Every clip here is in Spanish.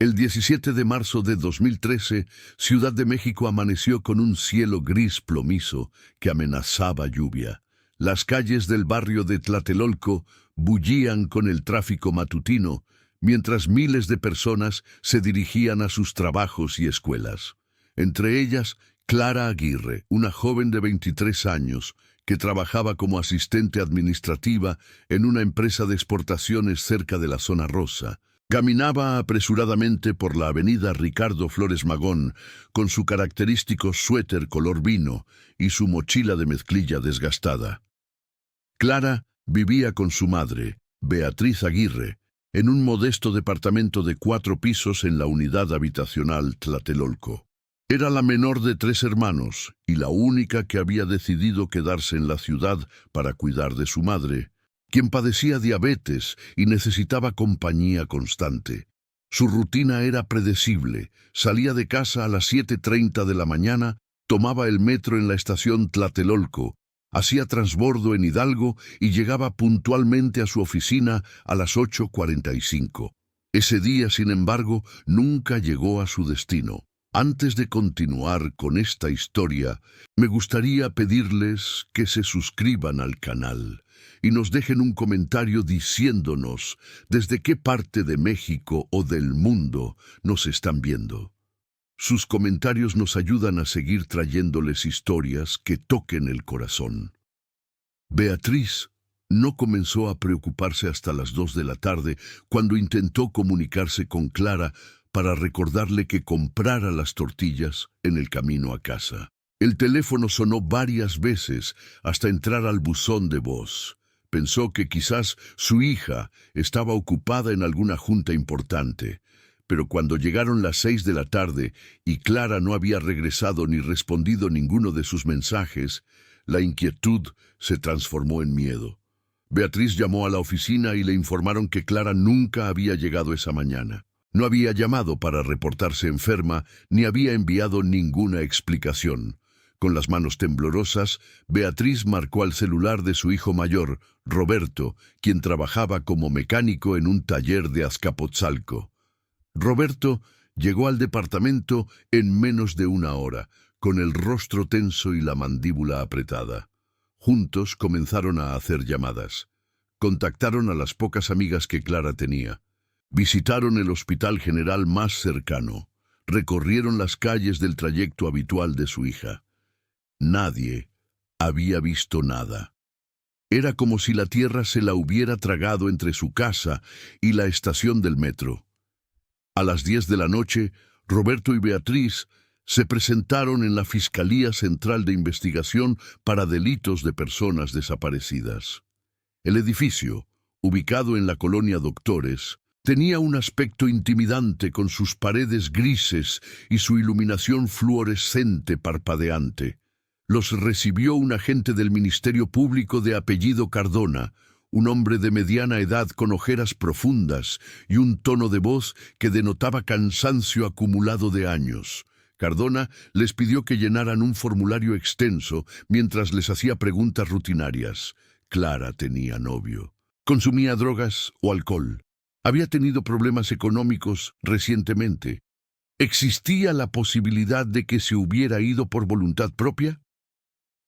El 17 de marzo de 2013, Ciudad de México amaneció con un cielo gris plomizo que amenazaba lluvia. Las calles del barrio de Tlatelolco bullían con el tráfico matutino, mientras miles de personas se dirigían a sus trabajos y escuelas. Entre ellas, Clara Aguirre, una joven de 23 años, que trabajaba como asistente administrativa en una empresa de exportaciones cerca de la zona rosa. Caminaba apresuradamente por la avenida Ricardo Flores Magón, con su característico suéter color vino y su mochila de mezclilla desgastada. Clara vivía con su madre, Beatriz Aguirre, en un modesto departamento de 4 pisos en la unidad habitacional Tlatelolco. Era la menor de 3 hermanos y la única que había decidido quedarse en la ciudad para cuidar de su madre, quien padecía diabetes y necesitaba compañía constante. Su rutina era predecible. Salía de casa a las 7:30 de la mañana, tomaba el metro en la estación Tlatelolco, hacía transbordo en Hidalgo y llegaba puntualmente a su oficina a las 8:45. Ese día, sin embargo, nunca llegó a su destino. Antes de continuar con esta historia, me gustaría pedirles que se suscriban al canal y nos dejen un comentario diciéndonos desde qué parte de México o del mundo nos están viendo. Sus comentarios nos ayudan a seguir trayéndoles historias que toquen el corazón. Beatriz no comenzó a preocuparse hasta las 2 de la tarde, cuando intentó comunicarse con Clara para recordarle que comprara las tortillas en el camino a casa. El teléfono sonó varias veces hasta entrar al buzón de voz. Pensó que quizás su hija estaba ocupada en alguna junta importante, pero cuando llegaron las 6 de la tarde y Clara no había regresado ni respondido ninguno de sus mensajes, la inquietud se transformó en miedo. Beatriz llamó a la oficina y le informaron que Clara nunca había llegado esa mañana. No había llamado para reportarse enferma ni había enviado ninguna explicación. Con las manos temblorosas, Beatriz marcó al celular de su hijo mayor, Roberto, quien trabajaba como mecánico en un taller de Azcapotzalco. Roberto llegó al departamento en menos de 1 hora, con el rostro tenso y la mandíbula apretada. Juntos comenzaron a hacer llamadas. Contactaron a las pocas amigas que Clara tenía. Visitaron el hospital general más cercano. Recorrieron las calles del trayecto habitual de su hija. Nadie había visto nada. Era como si la tierra se la hubiera tragado entre su casa y la estación del metro. A las 10 de la noche, Roberto y Beatriz se presentaron en la Fiscalía Central de Investigación para Delitos de Personas Desaparecidas. El edificio, ubicado en la colonia Doctores, tenía un aspecto intimidante con sus paredes grises y su iluminación fluorescente parpadeante. Los recibió un agente del Ministerio Público de apellido Cardona, un hombre de mediana edad con ojeras profundas y un tono de voz que denotaba cansancio acumulado de años. Cardona les pidió que llenaran un formulario extenso mientras les hacía preguntas rutinarias. Clara tenía novio. Consumía drogas o alcohol. Había tenido problemas económicos recientemente. ¿Existía la posibilidad de que se hubiera ido por voluntad propia?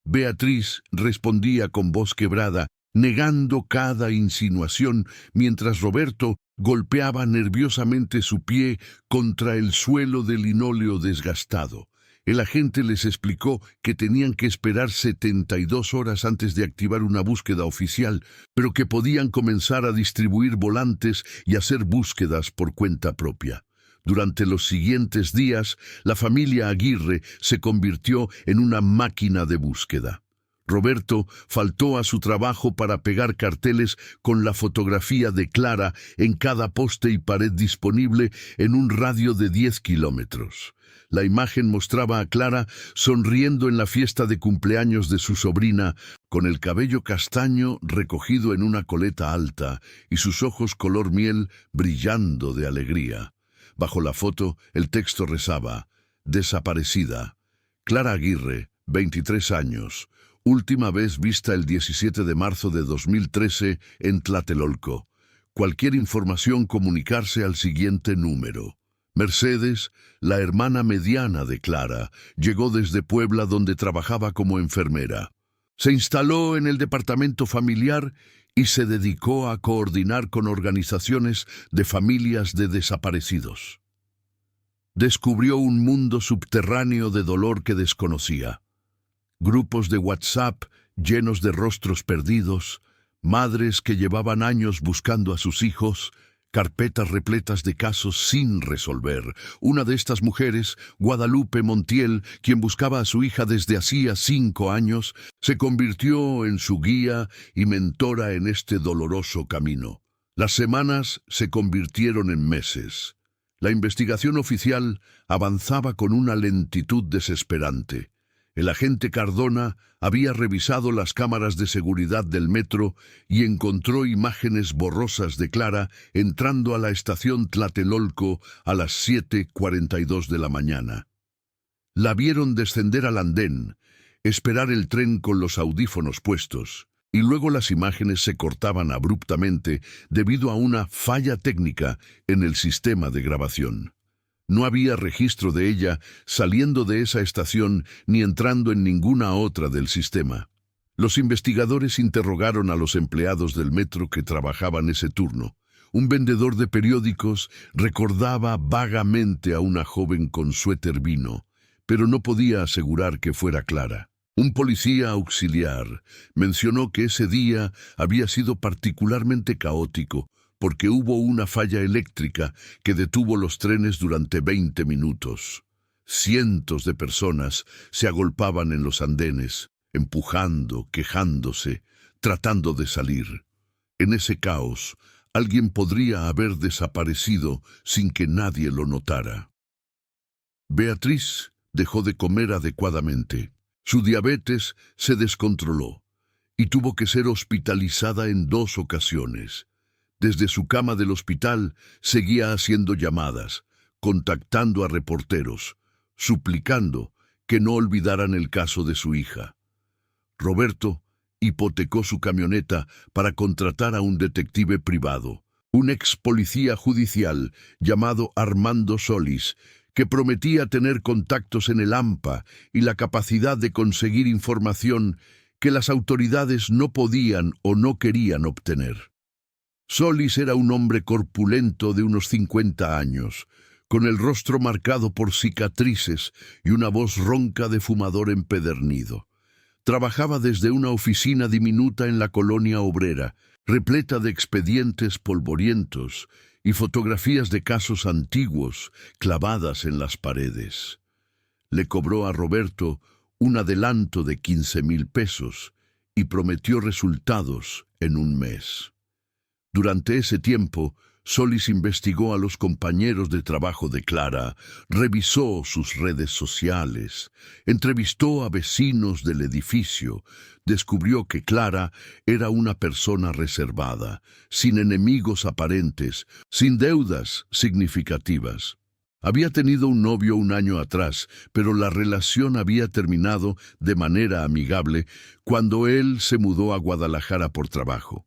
Beatriz respondía con voz quebrada, negando cada insinuación, mientras Roberto golpeaba nerviosamente su pie contra el suelo de linóleo desgastado. El agente les explicó que tenían que esperar 72 horas antes de activar una búsqueda oficial, pero que podían comenzar a distribuir volantes y hacer búsquedas por cuenta propia. Durante los siguientes días, la familia Aguirre se convirtió en una máquina de búsqueda. Roberto faltó a su trabajo para pegar carteles con la fotografía de Clara en cada poste y pared disponible en un radio de 10 kilómetros. La imagen mostraba a Clara sonriendo en la fiesta de cumpleaños de su sobrina, con el cabello castaño recogido en una coleta alta y sus ojos color miel brillando de alegría. Bajo la foto, el texto rezaba: desaparecida. Clara Aguirre, 23 años. Última vez vista el 17 de marzo de 2013 en Tlatelolco. Cualquier información, comunicarse al siguiente número. Mercedes, la hermana mediana de Clara, llegó desde Puebla donde trabajaba como enfermera. Se instaló en el departamento familiar y se dedicó a coordinar con organizaciones de familias de desaparecidos. Descubrió un mundo subterráneo de dolor que desconocía. Grupos de WhatsApp llenos de rostros perdidos, madres que llevaban años buscando a sus hijos, carpetas repletas de casos sin resolver. Una de estas mujeres, Guadalupe Montiel, quien buscaba a su hija desde hacía 5 años, se convirtió en su guía y mentora en este doloroso camino. Las semanas se convirtieron en meses. La investigación oficial avanzaba con una lentitud desesperante. El agente Cardona había revisado las cámaras de seguridad del metro y encontró imágenes borrosas de Clara entrando a la estación Tlatelolco a las 7:42 de la mañana. La vieron descender al andén, esperar el tren con los audífonos puestos, y luego las imágenes se cortaban abruptamente debido a una falla técnica en el sistema de grabación. No había registro de ella saliendo de esa estación ni entrando en ninguna otra del sistema. Los investigadores interrogaron a los empleados del metro que trabajaban ese turno. Un vendedor de periódicos recordaba vagamente a una joven con suéter vino, pero no podía asegurar que fuera Clara. Un policía auxiliar mencionó que ese día había sido particularmente caótico, porque hubo una falla eléctrica que detuvo los trenes durante 20 minutos. Cientos de personas se agolpaban en los andenes, empujando, quejándose, tratando de salir. En ese caos, alguien podría haber desaparecido sin que nadie lo notara. Beatriz dejó de comer adecuadamente. Su diabetes se descontroló y tuvo que ser hospitalizada en 2 ocasiones. Desde su cama del hospital seguía haciendo llamadas, contactando a reporteros, suplicando que no olvidaran el caso de su hija. Roberto hipotecó su camioneta para contratar a un detective privado, un ex policía judicial llamado Armando Solís, que prometía tener contactos en el AMPA y la capacidad de conseguir información que las autoridades no podían o no querían obtener. Solís era un hombre corpulento de unos 50 años, con el rostro marcado por cicatrices y una voz ronca de fumador empedernido. Trabajaba desde una oficina diminuta en la colonia obrera, repleta de expedientes polvorientos y fotografías de casos antiguos clavadas en las paredes. Le cobró a Roberto un adelanto de 15,000 pesos y prometió resultados en un mes. Durante ese tiempo, Solís investigó a los compañeros de trabajo de Clara, revisó sus redes sociales, entrevistó a vecinos del edificio, descubrió que Clara era una persona reservada, sin enemigos aparentes, sin deudas significativas. Había tenido un novio un año atrás, pero la relación había terminado de manera amigable cuando él se mudó a Guadalajara por trabajo.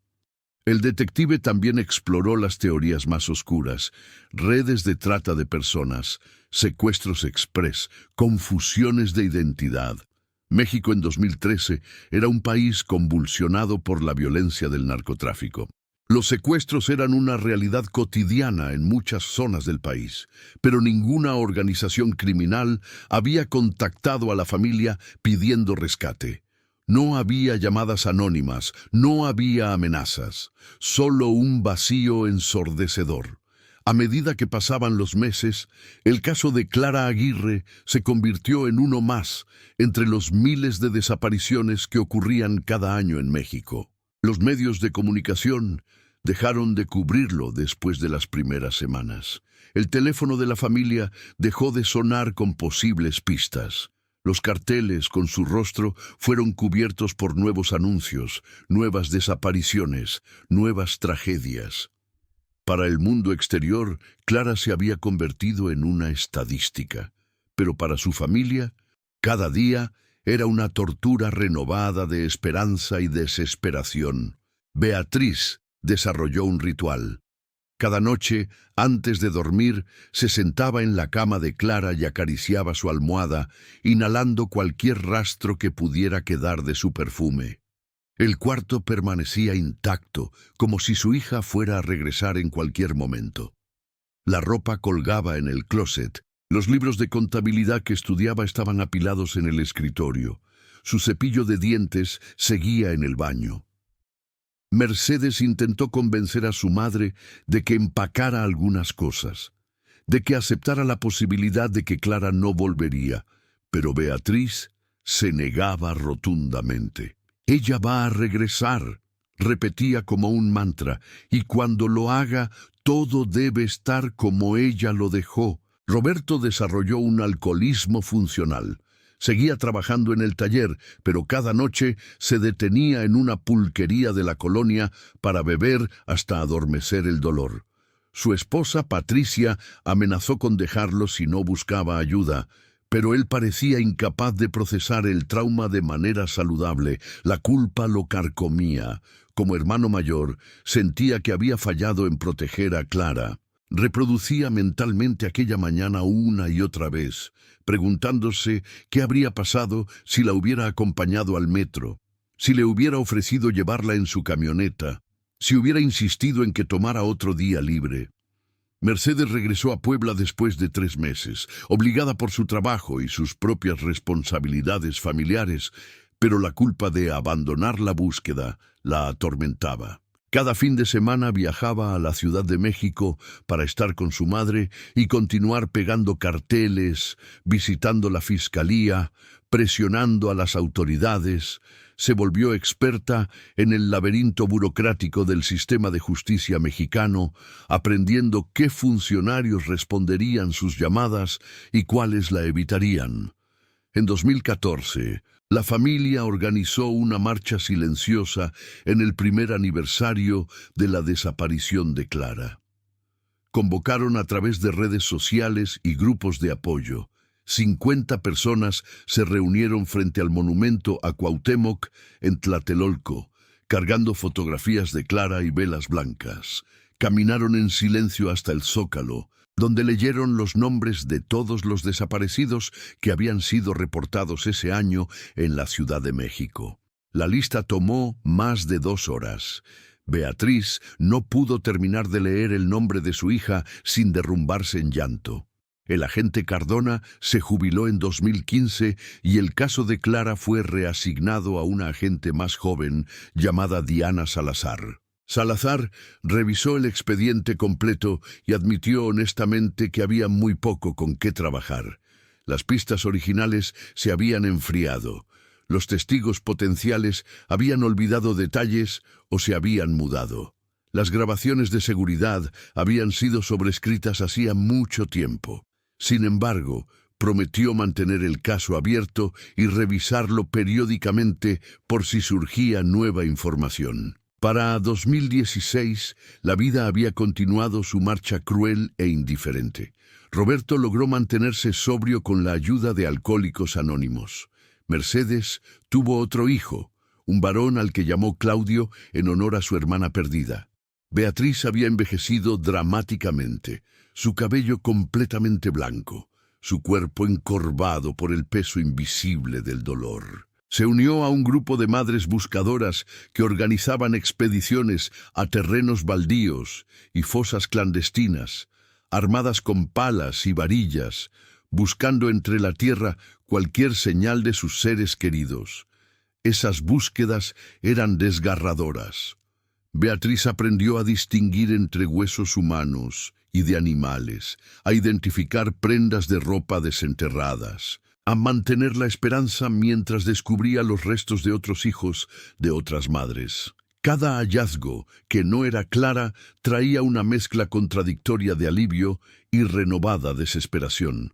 El detective también exploró las teorías más oscuras, redes de trata de personas, secuestros express, confusiones de identidad. México en 2013 era un país convulsionado por la violencia del narcotráfico. Los secuestros eran una realidad cotidiana en muchas zonas del país, pero ninguna organización criminal había contactado a la familia pidiendo rescate. No había llamadas anónimas, no había amenazas, solo un vacío ensordecedor. A medida que pasaban los meses, el caso de Clara Aguirre se convirtió en uno más entre los miles de desapariciones que ocurrían cada año en México. Los medios de comunicación dejaron de cubrirlo después de las primeras semanas. El teléfono de la familia dejó de sonar con posibles pistas. Los carteles con su rostro fueron cubiertos por nuevos anuncios, nuevas desapariciones, nuevas tragedias. Para el mundo exterior, Clara se había convertido en una estadística, pero para su familia, cada día era una tortura renovada de esperanza y desesperación. Beatriz desarrolló un ritual. Cada noche, antes de dormir, se sentaba en la cama de Clara y acariciaba su almohada, inhalando cualquier rastro que pudiera quedar de su perfume. El cuarto permanecía intacto, como si su hija fuera a regresar en cualquier momento. La ropa colgaba en el closet. Los libros de contabilidad que estudiaba estaban apilados en el escritorio. Su cepillo de dientes seguía en el baño. Mercedes intentó convencer a su madre de que empacara algunas cosas, de que aceptara la posibilidad de que Clara no volvería, pero Beatriz se negaba rotundamente. «Ella va a regresar», repetía como un mantra, «y cuando lo haga, todo debe estar como ella lo dejó». Roberto desarrolló un alcoholismo funcional. Seguía trabajando en el taller, pero cada noche se detenía en una pulquería de la colonia para beber hasta adormecer el dolor. Su esposa, Patricia, amenazó con dejarlo si no buscaba ayuda, pero él parecía incapaz de procesar el trauma de manera saludable. La culpa lo carcomía. Como hermano mayor, sentía que había fallado en proteger a Clara. Reproducía mentalmente aquella mañana una y otra vez, preguntándose qué habría pasado si la hubiera acompañado al metro, si le hubiera ofrecido llevarla en su camioneta, si hubiera insistido en que tomara otro día libre. Mercedes regresó a Puebla después de 3 meses, obligada por su trabajo y sus propias responsabilidades familiares, pero la culpa de abandonar la búsqueda la atormentaba. Cada fin de semana viajaba a la Ciudad de México para estar con su madre y continuar pegando carteles, visitando la fiscalía, presionando a las autoridades. Se volvió experta en el laberinto burocrático del sistema de justicia mexicano, aprendiendo qué funcionarios responderían sus llamadas y cuáles la evitarían. En 2014, la familia organizó una marcha silenciosa en el primer aniversario de la desaparición de Clara. Convocaron a través de redes sociales y grupos de apoyo. 50 personas se reunieron frente al monumento a Cuauhtémoc en Tlatelolco, cargando fotografías de Clara y velas blancas. Caminaron en silencio hasta el Zócalo, donde leyeron los nombres de todos los desaparecidos que habían sido reportados ese año en la Ciudad de México. La lista tomó más de 2 horas. Beatriz no pudo terminar de leer el nombre de su hija sin derrumbarse en llanto. El agente Cardona se jubiló en 2015 y el caso de Clara fue reasignado a una agente más joven llamada Diana Salazar. Salazar revisó el expediente completo y admitió honestamente que había muy poco con qué trabajar. Las pistas originales se habían enfriado. Los testigos potenciales habían olvidado detalles o se habían mudado. Las grabaciones de seguridad habían sido sobrescritas hacía mucho tiempo. Sin embargo, prometió mantener el caso abierto y revisarlo periódicamente por si surgía nueva información. Para 2016, la vida había continuado su marcha cruel e indiferente. Roberto logró mantenerse sobrio con la ayuda de Alcohólicos Anónimos. Mercedes tuvo otro hijo, un varón al que llamó Claudio en honor a su hermana perdida. Beatriz había envejecido dramáticamente, su cabello completamente blanco, su cuerpo encorvado por el peso invisible del dolor. Se unió a un grupo de madres buscadoras que organizaban expediciones a terrenos baldíos y fosas clandestinas, armadas con palas y varillas, buscando entre la tierra cualquier señal de sus seres queridos. Esas búsquedas eran desgarradoras. Beatriz aprendió a distinguir entre huesos humanos y de animales, a identificar prendas de ropa desenterradas, a mantener la esperanza mientras descubría los restos de otros hijos de otras madres. Cada hallazgo, que no era Clara, traía una mezcla contradictoria de alivio y renovada desesperación.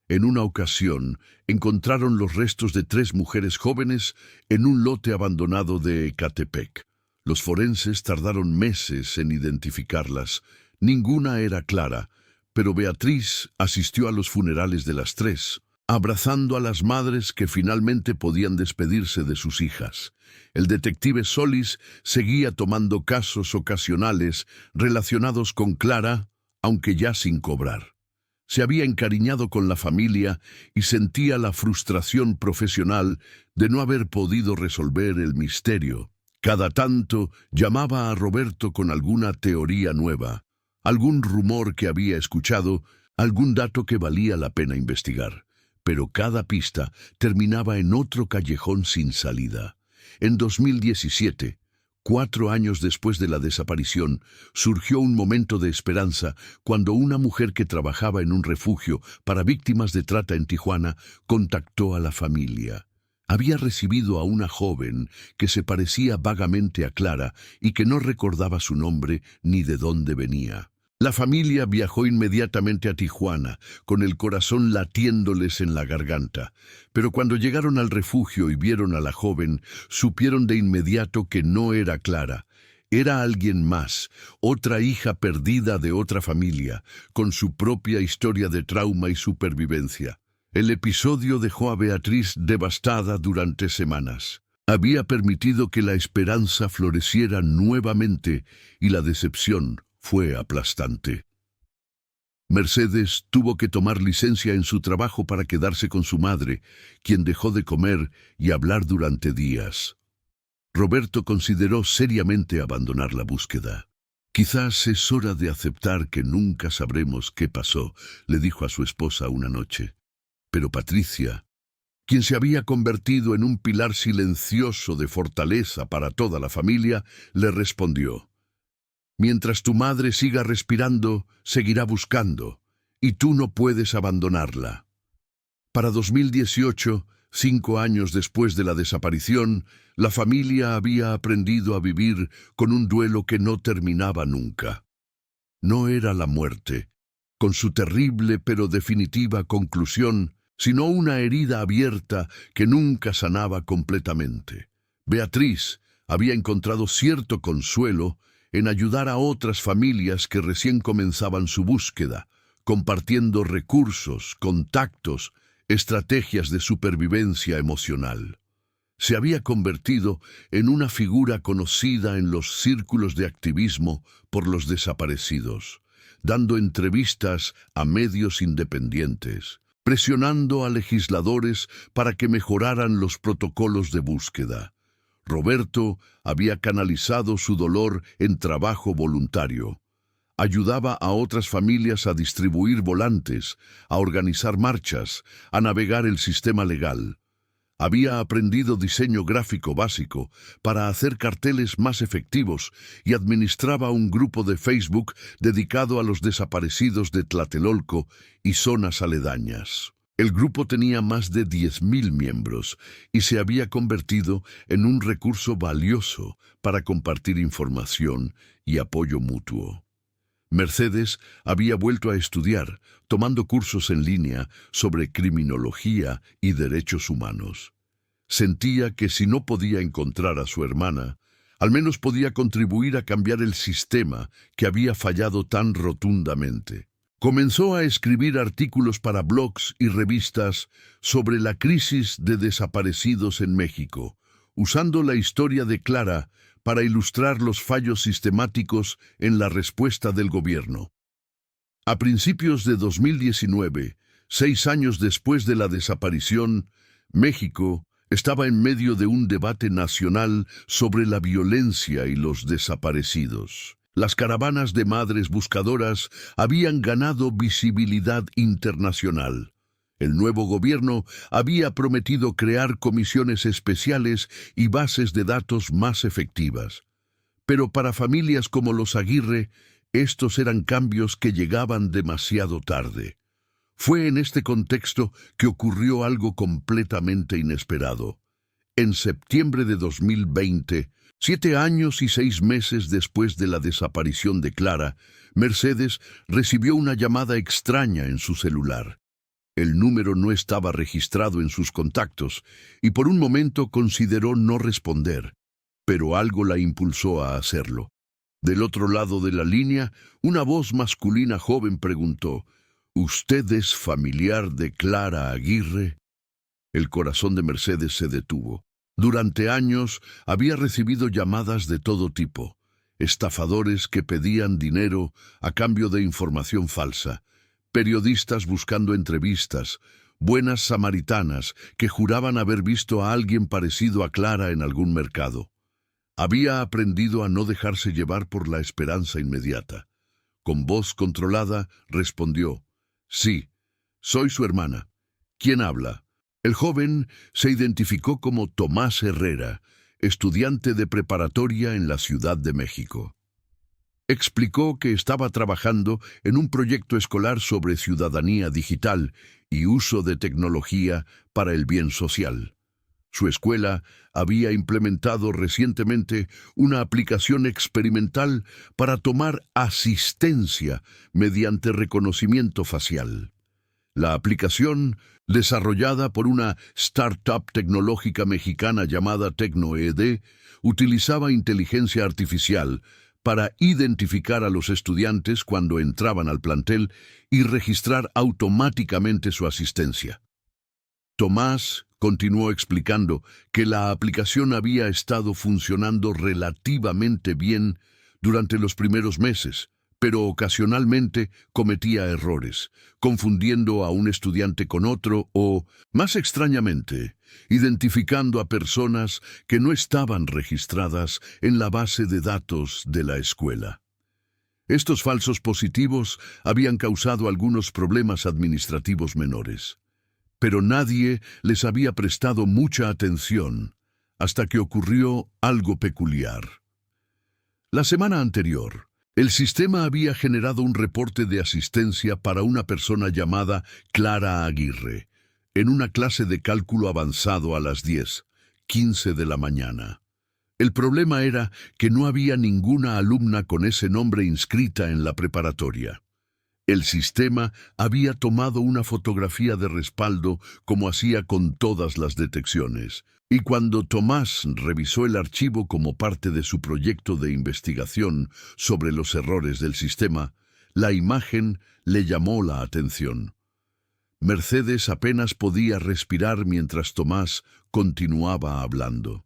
En una ocasión, encontraron los restos de 3 mujeres jóvenes en un lote abandonado de Ecatepec. Los forenses tardaron meses en identificarlas. Ninguna era Clara, pero Beatriz asistió a los funerales de las 3. abrazando a las madres que finalmente podían despedirse de sus hijas. El detective Solis seguía tomando casos ocasionales relacionados con Clara, aunque ya sin cobrar. Se había encariñado con la familia y sentía la frustración profesional de no haber podido resolver el misterio. Cada tanto llamaba a Roberto con alguna teoría nueva, algún rumor que había escuchado, algún dato que valía la pena investigar. Pero cada pista terminaba en otro callejón sin salida. En 2017, 4 años después de la desaparición, surgió un momento de esperanza cuando una mujer que trabajaba en un refugio para víctimas de trata en Tijuana contactó a la familia. Había recibido a una joven que se parecía vagamente a Clara y que no recordaba su nombre ni de dónde venía. La familia viajó inmediatamente a Tijuana, con el corazón latiéndoles en la garganta. Pero cuando llegaron al refugio y vieron a la joven, supieron de inmediato que no era Clara. Era alguien más, otra hija perdida de otra familia, con su propia historia de trauma y supervivencia. El episodio dejó a Beatriz devastada durante semanas. Había permitido que la esperanza floreciera nuevamente y la decepción fue aplastante. Mercedes tuvo que tomar licencia en su trabajo para quedarse con su madre, quien dejó de comer y hablar durante días. Roberto consideró seriamente abandonar la búsqueda. «Quizás es hora de aceptar que nunca sabremos qué pasó», le dijo a su esposa una noche. Pero Patricia, quien se había convertido en un pilar silencioso de fortaleza para toda la familia, le respondió: «Mientras tu madre siga respirando, seguirá buscando, y tú no puedes abandonarla». Para 2018, 5 años después de la desaparición, la familia había aprendido a vivir con un duelo que no terminaba nunca. No era la muerte, con su terrible pero definitiva conclusión, sino una herida abierta que nunca sanaba completamente. Beatriz había encontrado cierto consuelo en ayudar a otras familias que recién comenzaban su búsqueda, compartiendo recursos, contactos, estrategias de supervivencia emocional. Se había convertido en una figura conocida en los círculos de activismo por los desaparecidos, dando entrevistas a medios independientes, presionando a legisladores para que mejoraran los protocolos de búsqueda. Roberto había canalizado su dolor en trabajo voluntario. Ayudaba a otras familias a distribuir volantes, a organizar marchas, a navegar el sistema legal. Había aprendido diseño gráfico básico para hacer carteles más efectivos y administraba un grupo de Facebook dedicado a los desaparecidos de Tlatelolco y zonas aledañas. El grupo tenía más de 10.000 miembros y se había convertido en un recurso valioso para compartir información y apoyo mutuo. Mercedes había vuelto a estudiar, tomando cursos en línea sobre criminología y derechos humanos. Sentía que si no podía encontrar a su hermana, al menos podía contribuir a cambiar el sistema que había fallado tan rotundamente. Comenzó a escribir artículos para blogs y revistas sobre la crisis de desaparecidos en México, usando la historia de Clara para ilustrar los fallos sistemáticos en la respuesta del gobierno. A principios de 2019, 6 años después de la desaparición, México estaba en medio de un debate nacional sobre la violencia y los desaparecidos. Las caravanas de madres buscadoras habían ganado visibilidad internacional. El nuevo gobierno había prometido crear comisiones especiales y bases de datos más efectivas. Pero para familias como los Aguirre, estos eran cambios que llegaban demasiado tarde. Fue en este contexto que ocurrió algo completamente inesperado. En septiembre de 2020, 7 años y 6 meses después de la desaparición de Clara, Mercedes recibió una llamada extraña en su celular. El número no estaba registrado en sus contactos y por un momento consideró no responder, pero algo la impulsó a hacerlo. Del otro lado de la línea, una voz masculina joven preguntó: ¿Usted es familiar de Clara Aguirre? El corazón de Mercedes se detuvo. Durante años había recibido llamadas de todo tipo, estafadores que pedían dinero a cambio de información falsa, periodistas buscando entrevistas, buenas samaritanas que juraban haber visto a alguien parecido a Clara en algún mercado. Había aprendido a no dejarse llevar por la esperanza inmediata. Con voz controlada respondió: «Sí, soy su hermana. ¿Quién habla?». El joven se identificó como Tomás Herrera, estudiante de preparatoria en la Ciudad de México. Explicó que estaba trabajando en un proyecto escolar sobre ciudadanía digital y uso de tecnología para el bien social. Su escuela había implementado recientemente una aplicación experimental para tomar asistencia mediante reconocimiento facial. La aplicación, desarrollada por una startup tecnológica mexicana llamada TecnoED, utilizaba inteligencia artificial para identificar a los estudiantes cuando entraban al plantel y registrar automáticamente su asistencia. Tomás continuó explicando que la aplicación había estado funcionando relativamente bien durante los primeros meses, pero ocasionalmente cometía errores, confundiendo a un estudiante con otro o, más extrañamente, identificando a personas que no estaban registradas en la base de datos de la escuela. Estos falsos positivos habían causado algunos problemas administrativos menores, pero nadie les había prestado mucha atención hasta que ocurrió algo peculiar. La semana anterior, el sistema había generado un reporte de asistencia para una persona llamada Clara Aguirre, en una clase de cálculo avanzado a las 10:15 de la mañana. El problema era que no había ninguna alumna con ese nombre inscrita en la preparatoria. El sistema había tomado una fotografía de respaldo como hacía con todas las detecciones, y cuando Tomás revisó el archivo como parte de su proyecto de investigación sobre los errores del sistema, la imagen le llamó la atención. Mercedes apenas podía respirar mientras Tomás continuaba hablando.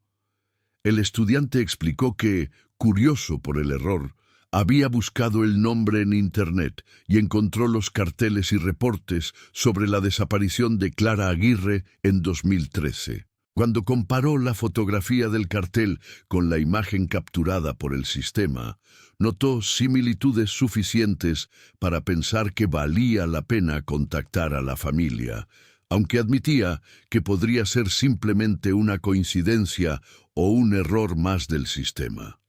El estudiante explicó que, curioso por el error, había buscado el nombre en Internet y encontró los carteles y reportes sobre la desaparición de Clara Aguirre en 2013. Cuando comparó la fotografía del cartel con la imagen capturada por el sistema, notó similitudes suficientes para pensar que valía la pena contactar a la familia, aunque admitía que podría ser simplemente una coincidencia o un error más del sistema.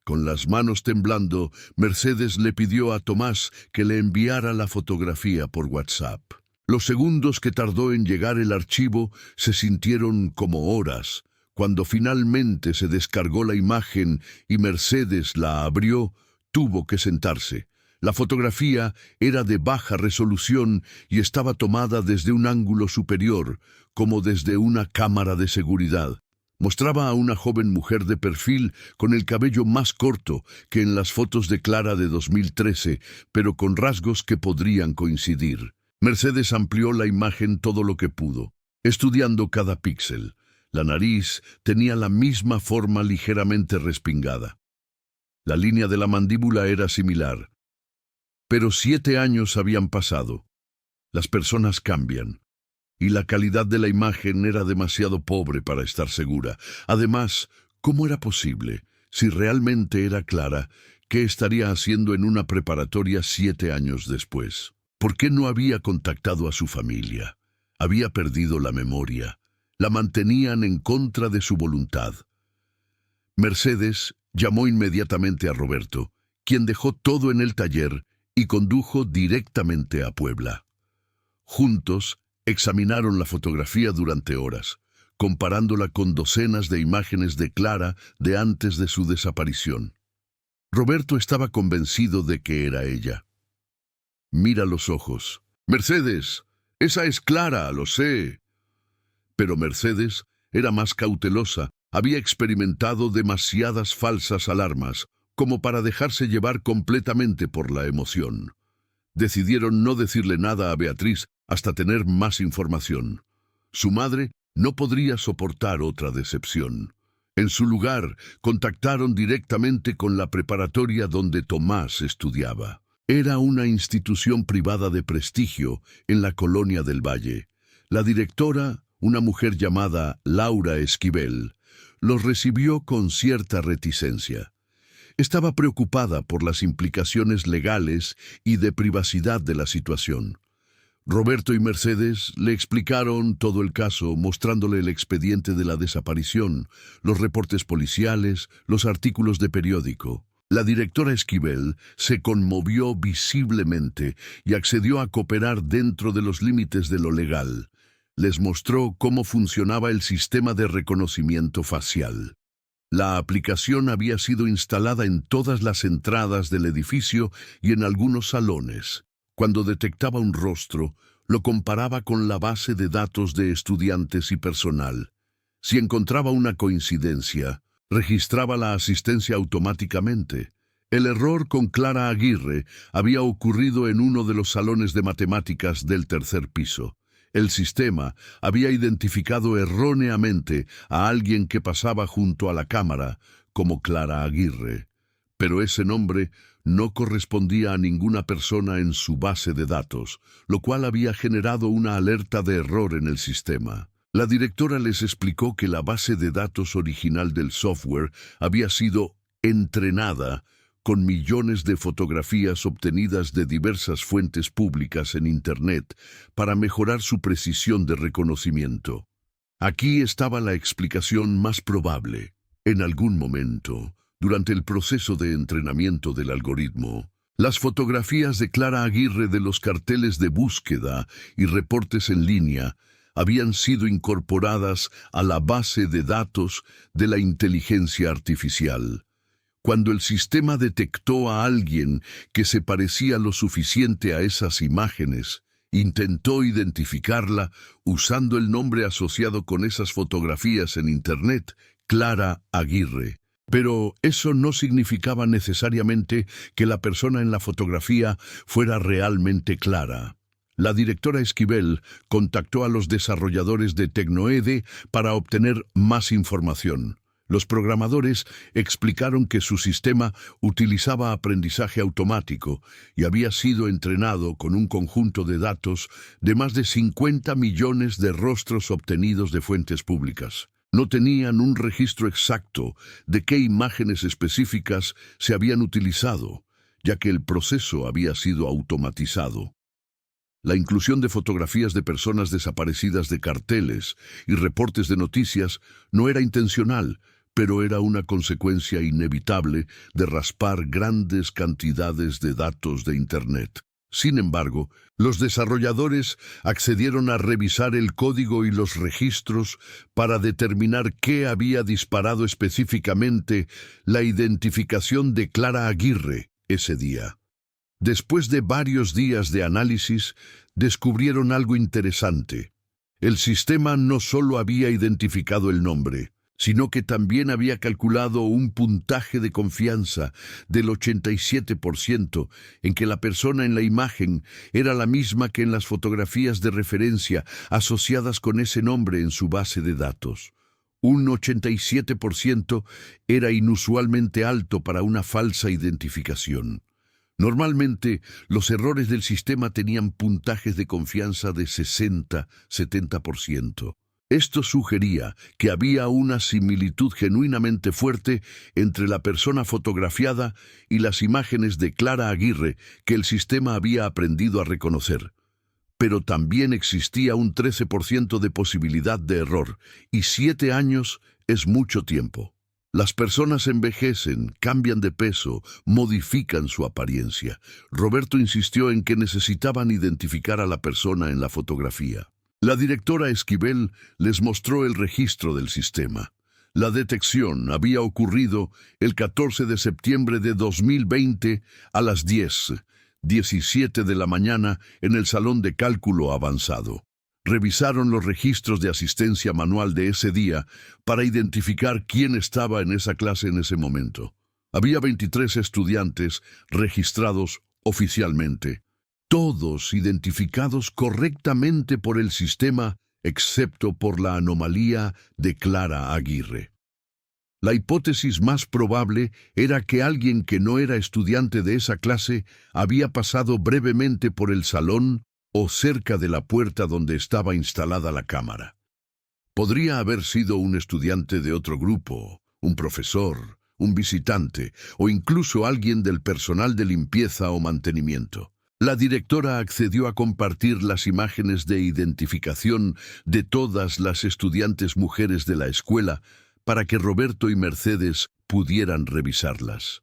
Con las manos temblando, Mercedes le pidió a Tomás que le enviara la fotografía por WhatsApp. Los segundos que tardó en llegar el archivo se sintieron como horas. Cuando finalmente se descargó la imagen y Mercedes la abrió, tuvo que sentarse. La fotografía era de baja resolución y estaba tomada desde un ángulo superior, como desde una cámara de seguridad. Mostraba a una joven mujer de perfil con el cabello más corto que en las fotos de Clara de 2013, pero con rasgos que podrían coincidir. Mercedes amplió la imagen todo lo que pudo, estudiando cada píxel. La nariz tenía la misma forma ligeramente respingada. La línea de la mandíbula era similar. Pero 7 años habían pasado. Las personas cambian. Y la calidad de la imagen era demasiado pobre para estar segura. Además, ¿cómo era posible? Si realmente era Clara, ¿qué estaría haciendo en una preparatoria 7 años después? ¿Por qué no había contactado a su familia? Había perdido la memoria. La mantenían en contra de su voluntad. Mercedes llamó inmediatamente a Roberto, quien dejó todo en el taller y condujo directamente a Puebla. Juntos, examinaron la fotografía durante horas, comparándola con docenas de imágenes de Clara de antes de su desaparición. Roberto estaba convencido de que era ella. «Mira los ojos. Mercedes, esa es Clara, lo sé». Pero Mercedes era más cautelosa. Había experimentado demasiadas falsas alarmas como para dejarse llevar completamente por la emoción. Decidieron no decirle nada a Beatriz hasta tener más información. Su madre no podría soportar otra decepción. En su lugar, contactaron directamente con la preparatoria donde Tomás estudiaba. Era una institución privada de prestigio en la Colonia del Valle. La directora, una mujer llamada Laura Esquivel, los recibió con cierta reticencia. Estaba preocupada por las implicaciones legales y de privacidad de la situación. Roberto y Mercedes le explicaron todo el caso, mostrándole el expediente de la desaparición, los reportes policiales, los artículos de periódico. La directora Esquivel se conmovió visiblemente y accedió a cooperar dentro de los límites de lo legal. Les mostró cómo funcionaba el sistema de reconocimiento facial. La aplicación había sido instalada en todas las entradas del edificio y en algunos salones. Cuando detectaba un rostro, lo comparaba con la base de datos de estudiantes y personal. Si encontraba una coincidencia, registraba la asistencia automáticamente. El error con Clara Aguirre había ocurrido en uno de los salones de matemáticas del tercer piso. El sistema había identificado erróneamente a alguien que pasaba junto a la cámara como Clara Aguirre, pero ese nombre no correspondía a ninguna persona en su base de datos, lo cual había generado una alerta de error en el sistema. La directora les explicó que la base de datos original del software había sido entrenada con millones de fotografías obtenidas de diversas fuentes públicas en Internet para mejorar su precisión de reconocimiento. Aquí estaba la explicación más probable. En algún momento, durante el proceso de entrenamiento del algoritmo, las fotografías de Clara Aguirre de los carteles de búsqueda y reportes en línea habían sido incorporadas a la base de datos de la inteligencia artificial. Cuando el sistema detectó a alguien que se parecía lo suficiente a esas imágenes, intentó identificarla usando el nombre asociado con esas fotografías en Internet, Clara Aguirre. Pero eso no significaba necesariamente que la persona en la fotografía fuera realmente Clara. La directora Esquivel contactó a los desarrolladores de Tecnoede para obtener más información. Los programadores explicaron que su sistema utilizaba aprendizaje automático y había sido entrenado con un conjunto de datos de más de 50 millones de rostros obtenidos de fuentes públicas. No tenían un registro exacto de qué imágenes específicas se habían utilizado, ya que el proceso había sido automatizado. La inclusión de fotografías de personas desaparecidas de carteles y reportes de noticias no era intencional, pero era una consecuencia inevitable de raspar grandes cantidades de datos de Internet. Sin embargo, los desarrolladores accedieron a revisar el código y los registros para determinar qué había disparado específicamente la identificación de Clara Aguirre ese día. Después de varios días de análisis, descubrieron algo interesante. El sistema no solo había identificado el nombre, sino que también había calculado un puntaje de confianza del 87% en que la persona en la imagen era la misma que en las fotografías de referencia asociadas con ese nombre en su base de datos. Un 87% era inusualmente alto para una falsa identificación. Normalmente, los errores del sistema tenían puntajes de confianza de 60-70%. Esto sugería que había una similitud genuinamente fuerte entre la persona fotografiada y las imágenes de Clara Aguirre que el sistema había aprendido a reconocer. Pero también existía un 13% de posibilidad de error, y 7 años es mucho tiempo. Las personas envejecen, cambian de peso, modifican su apariencia. Roberto insistió en que necesitaban identificar a la persona en la fotografía. La directora Esquivel les mostró el registro del sistema. La detección había ocurrido el 14 de septiembre de 2020 a las 10:17 de la mañana en el Salón de Cálculo Avanzado. Revisaron los registros de asistencia manual de ese día para identificar quién estaba en esa clase en ese momento. Había 23 estudiantes registrados oficialmente. todos identificados correctamente por el sistema, excepto por la anomalía de Clara Aguirre. La hipótesis más probable era que alguien que no era estudiante de esa clase había pasado brevemente por el salón o cerca de la puerta donde estaba instalada la cámara. Podría haber sido un estudiante de otro grupo, un profesor, un visitante o incluso alguien del personal de limpieza o mantenimiento. La directora accedió a compartir las imágenes de identificación de todas las estudiantes mujeres de la escuela para que Roberto y Mercedes pudieran revisarlas.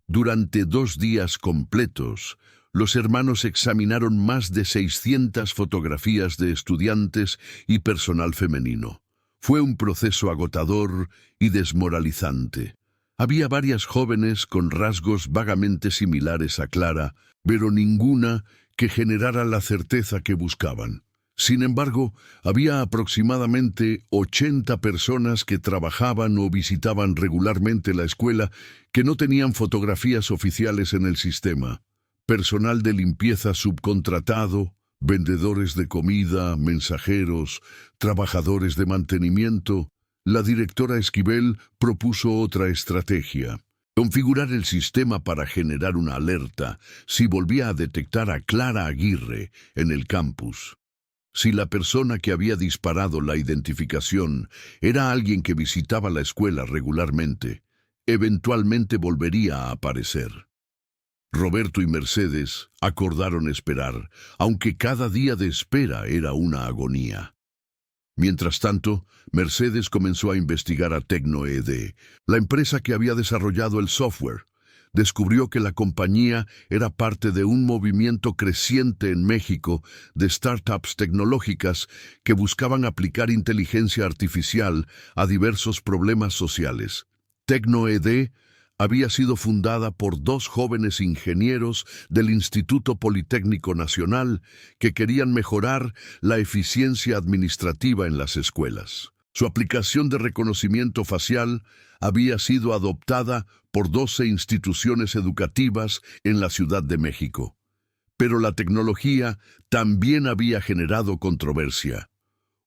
Durante 2 días completos, los hermanos examinaron más de 600 fotografías de estudiantes y personal femenino. Fue un proceso agotador y desmoralizante. Había varias jóvenes con rasgos vagamente similares a Clara, pero ninguna que generara la certeza que buscaban. Sin embargo, había aproximadamente 80 personas que trabajaban o visitaban regularmente la escuela que no tenían fotografías oficiales en el sistema. Personal de limpieza subcontratado, vendedores de comida, mensajeros, trabajadores de mantenimiento. La directora Esquivel propuso otra estrategia: configurar el sistema para generar una alerta si volvía a detectar a Clara Aguirre en el campus. Si la persona que había disparado la identificación era alguien que visitaba la escuela regularmente, eventualmente volvería a aparecer. Roberto y Mercedes acordaron esperar, aunque cada día de espera era una agonía. Mientras tanto, Mercedes comenzó a investigar a TecnoED, la empresa que había desarrollado el software. Descubrió que la compañía era parte de un movimiento creciente en México de startups tecnológicas que buscaban aplicar inteligencia artificial a diversos problemas sociales. TecnoED había sido fundada por 2 jóvenes ingenieros del Instituto Politécnico Nacional que querían mejorar la eficiencia administrativa en las escuelas. Su aplicación de reconocimiento facial había sido adoptada por 12 instituciones educativas en la Ciudad de México. Pero la tecnología también había generado controversia.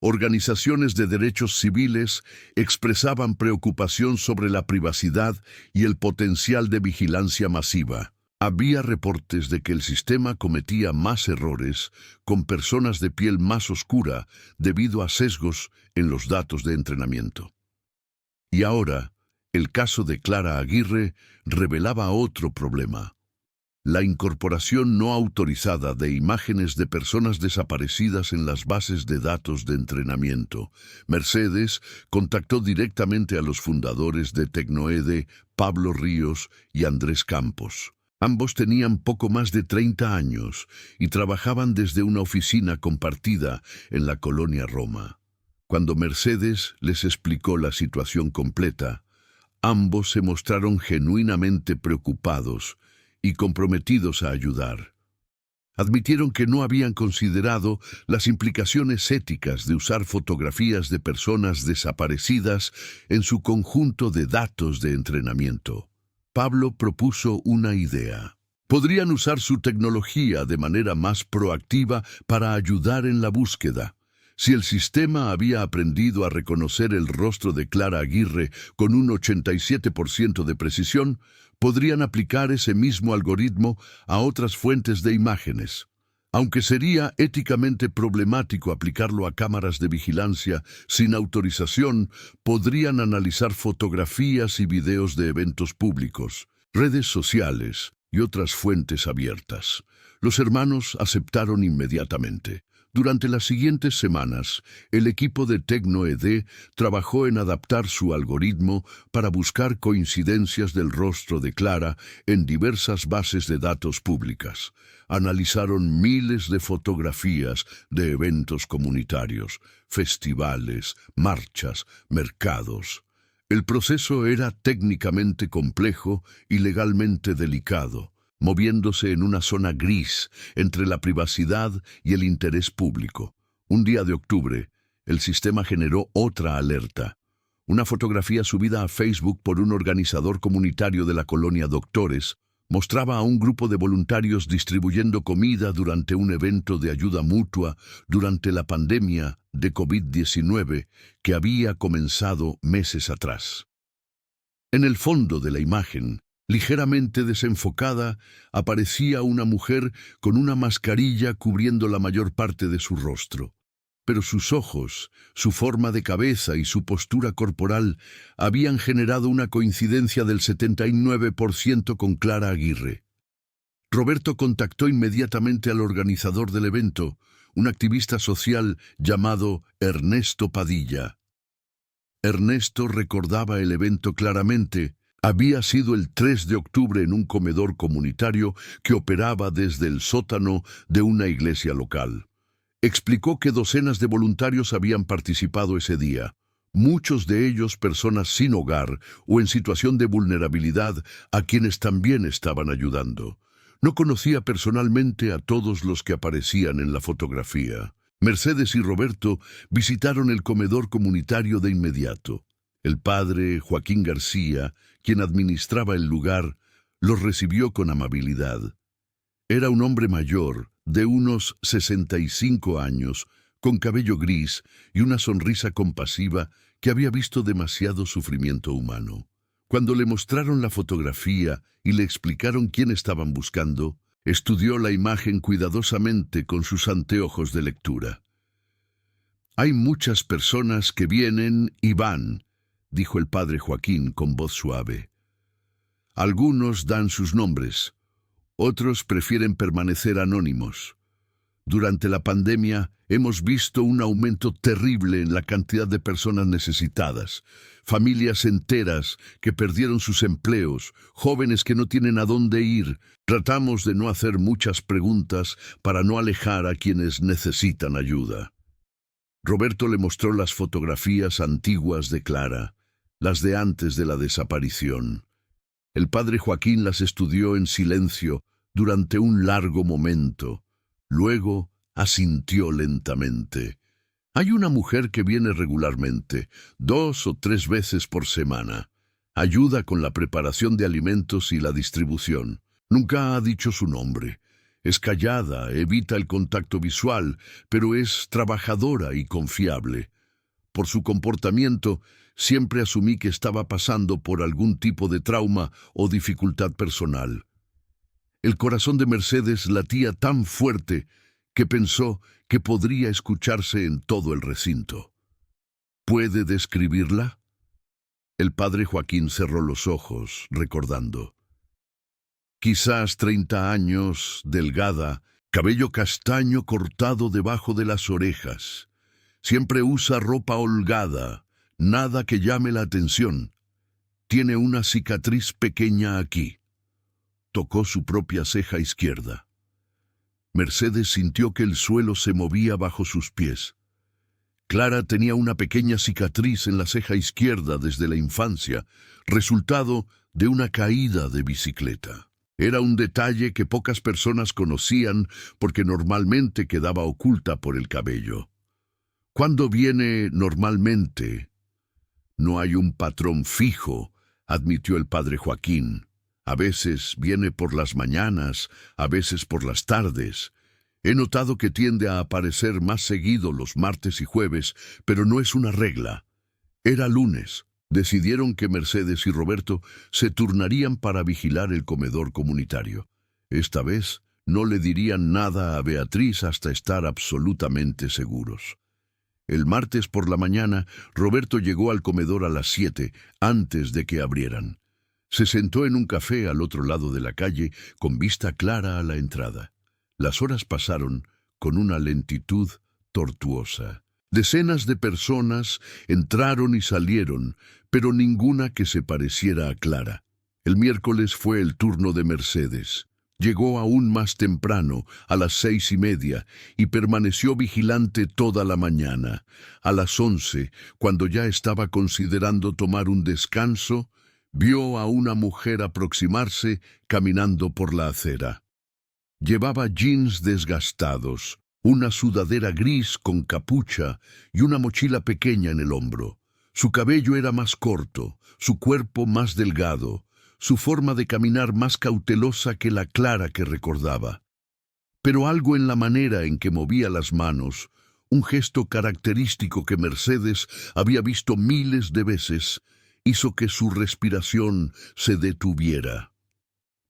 Organizaciones de derechos civiles expresaban preocupación sobre la privacidad y el potencial de vigilancia masiva. Había reportes de que el sistema cometía más errores con personas de piel más oscura debido a sesgos en los datos de entrenamiento. Y ahora, el caso de Clara Aguirre revelaba otro problema: la incorporación no autorizada de imágenes de personas desaparecidas en las bases de datos de entrenamiento. Mercedes contactó directamente a los fundadores de TecnoED, Pablo Ríos y Andrés Campos. Ambos tenían poco más de 30 años y trabajaban desde una oficina compartida en la colonia Roma. Cuando Mercedes les explicó la situación completa, ambos se mostraron genuinamente preocupados y comprometidos a ayudar. Admitieron que no habían considerado las implicaciones éticas de usar fotografías de personas desaparecidas en su conjunto de datos de entrenamiento. Pablo propuso una idea. Podrían usar su tecnología de manera más proactiva para ayudar en la búsqueda. Si el sistema había aprendido a reconocer el rostro de Clara Aguirre con un 87% de precisión, podrían aplicar ese mismo algoritmo a otras fuentes de imágenes. Aunque sería éticamente problemático aplicarlo a cámaras de vigilancia sin autorización, podrían analizar fotografías y videos de eventos públicos, redes sociales y otras fuentes abiertas. Los hermanos aceptaron inmediatamente. Durante las siguientes semanas, el equipo de TecnoED trabajó en adaptar su algoritmo para buscar coincidencias del rostro de Clara en diversas bases de datos públicas. Analizaron miles de fotografías de eventos comunitarios, festivales, marchas, mercados. El proceso era técnicamente complejo y legalmente delicado, moviéndose en una zona gris entre la privacidad y el interés público. Un día de octubre, el sistema generó otra alerta. Una fotografía subida a Facebook por un organizador comunitario de la colonia Doctores Mostraba a un grupo de voluntarios distribuyendo comida durante un evento de ayuda mutua durante la pandemia de COVID-19 que había comenzado meses atrás. En el fondo de la imagen, ligeramente desenfocada, aparecía una mujer con una mascarilla cubriendo la mayor parte de su rostro. Pero sus ojos, su forma de cabeza y su postura corporal habían generado una coincidencia del 79% con Clara Aguirre. Roberto contactó inmediatamente al organizador del evento, un activista social llamado Ernesto Padilla. Ernesto recordaba el evento claramente. Había sido el 3 de octubre en un comedor comunitario que operaba desde el sótano de una iglesia local. Explicó que docenas de voluntarios habían participado ese día, muchos de ellos personas sin hogar o en situación de vulnerabilidad a quienes también estaban ayudando. No conocía personalmente a todos los que aparecían en la fotografía. Mercedes y Roberto visitaron el comedor comunitario de inmediato. El padre Joaquín García, quien administraba el lugar, los recibió con amabilidad. Era un hombre mayor, de unos 65 años, con cabello gris y una sonrisa compasiva que había visto demasiado sufrimiento humano. Cuando le mostraron la fotografía y le explicaron quién estaban buscando, estudió la imagen cuidadosamente con sus anteojos de lectura. «Hay muchas personas que vienen y van», dijo el padre Joaquín con voz suave. «Algunos dan sus nombres, otros prefieren permanecer anónimos. Durante la pandemia hemos visto un aumento terrible en la cantidad de personas necesitadas, familias enteras que perdieron sus empleos, jóvenes que no tienen a dónde ir. Tratamos de no hacer muchas preguntas para no alejar a quienes necesitan ayuda». Roberto le mostró las fotografías antiguas de Clara, las de antes de la desaparición. El padre Joaquín las estudió en silencio durante un largo momento. Luego asintió lentamente. «Hay una mujer que viene regularmente, 2 o 3 veces por semana. Ayuda con la preparación de alimentos y la distribución. Nunca ha dicho su nombre. Es callada, evita el contacto visual, pero es trabajadora y confiable. Por su comportamiento, siempre asumí que estaba pasando por algún tipo de trauma o dificultad personal». El corazón de Mercedes latía tan fuerte que pensó que podría escucharse en todo el recinto. «¿Puede describirla?». El padre Joaquín cerró los ojos, recordando. «Quizás 30 años, delgada, cabello castaño cortado debajo de las orejas. Siempre usa ropa holgada, nada que llame la atención. Tiene una cicatriz pequeña aquí». Tocó su propia ceja izquierda. Mercedes sintió que el suelo se movía bajo sus pies. Clara tenía una pequeña cicatriz en la ceja izquierda desde la infancia, resultado de una caída de bicicleta. Era un detalle que pocas personas conocían porque normalmente quedaba oculta por el cabello. «¿Cuándo viene normalmente?» «No hay un patrón fijo», admitió el padre Joaquín. «A veces viene por las mañanas, a veces por las tardes. He notado que tiende a aparecer más seguido los martes y jueves, pero no es una regla. Era lunes». Decidieron que Mercedes y Roberto se turnarían para vigilar el comedor comunitario. Esta vez no le dirían nada a Beatriz hasta estar absolutamente seguros. El martes por la mañana, Roberto llegó al comedor a las 7, antes de que abrieran. Se sentó en un café al otro lado de la calle, con vista clara a la entrada. Las horas pasaron con una lentitud tortuosa. Decenas de personas entraron y salieron, pero ninguna que se pareciera a Clara. El miércoles fue el turno de Mercedes. Llegó aún más temprano, a las 6:30, y permaneció vigilante toda la mañana. A las 11, cuando ya estaba considerando tomar un descanso, vio a una mujer aproximarse caminando por la acera. Llevaba jeans desgastados, una sudadera gris con capucha y una mochila pequeña en el hombro. Su cabello era más corto, su cuerpo más delgado, su forma de caminar más cautelosa que la Clara que recordaba. Pero algo en la manera en que movía las manos, un gesto característico que Mercedes había visto miles de veces, hizo que su respiración se detuviera.